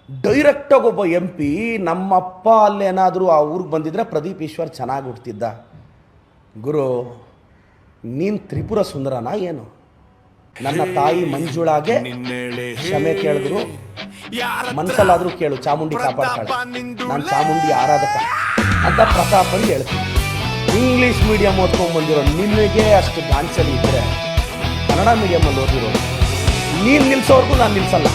ಡೈರೆಕ್ಟಾಗಿ ಒಬ್ಬ MP ನಮ್ಮಪ್ಪ ಅಲ್ಲೇನಾದರೂ ಆ ಊರಿಗೆ ಬಂದಿದ್ರೆ ಪ್ರದೀಪ್ ಈಶ್ವರ್ ಚೆನ್ನಾಗಿ ಹುಡ್ತಿದ್ದ. ಗುರು, ನೀನು ತ್ರಿಪುರ ಸುಂದರನಾ ಏನು? ನನ್ನ ತಾಯಿ ಮಂಜುಳಾಗೆ ಕ್ಷಮೆ ಕೇಳಿದ್ರು, ಮನಸ್ಸಲ್ಲಾದರೂ ಕೇಳು, ಚಾಮುಂಡಿ ಕಾಪಾಡ್ತಾಳೆ, ನಾನು ಚಾಮುಂಡಿ ಆರಾಧಕ ಅಂತ ಪ್ರತಾಪನಿಗೆ ಹೇಳ್ತೀನಿ. ಇಂಗ್ಲೀಷ್ ಮೀಡಿಯಮ್ ಓದ್ಕೊಂಡ್ಬಂದಿರೋ ನಿನಗೆ ಅಷ್ಟು ಗಾಂಚಲಿ ಇದ್ದರೆ ಕನ್ನಡ ಮೀಡಿಯಮಲ್ಲಿ ಓದಿರೋ ನೀನು ನಿಲ್ಲಿಸೋರ್ಗೂ ನಾನು ನಿಲ್ಲಿಸಲ್ಲ.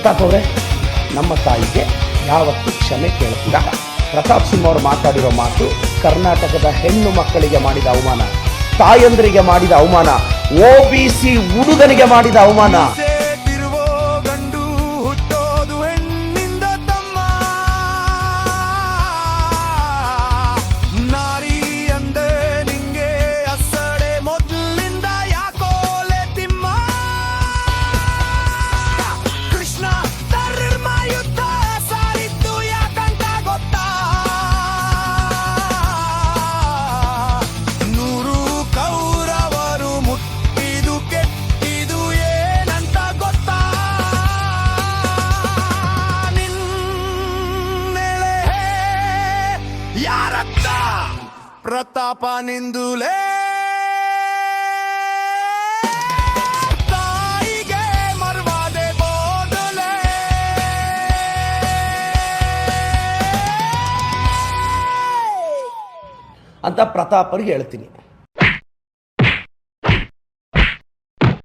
ಪ್ರತಾಪ್ ಅವರೇ, ನಮ್ಮ ತಾಯಿಗೆ ಯಾವತ್ತೂ ಕ್ಷಮೆ ಕೇಳ್ತೀರಾ? ಪ್ರತಾಪ್ ಸಿಂಹ ಅವರು ಮಾತಾಡಿರೋ ಮಾತು ಕರ್ನಾಟಕದ ಹೆಣ್ಣು ಮಕ್ಕಳಿಗೆ ಮಾಡಿದ ಅವಮಾನ, ತಾಯಂದ್ರಿಗೆ ಮಾಡಿದ ಅವಮಾನ, OBC ಹುಡುಗನಿಗೆ ಮಾಡಿದ ಅವಮಾನ. ಪ್ರತಾಪ ನಿಂದುಲೇ ತಾಯಿಗೆ ಮರ್ವಾದೆ ಬೋದಲೇ. ಅಂತ ಪ್ರತಾಪರಿಗೆ ಹೇಳ್ತೀನಿ.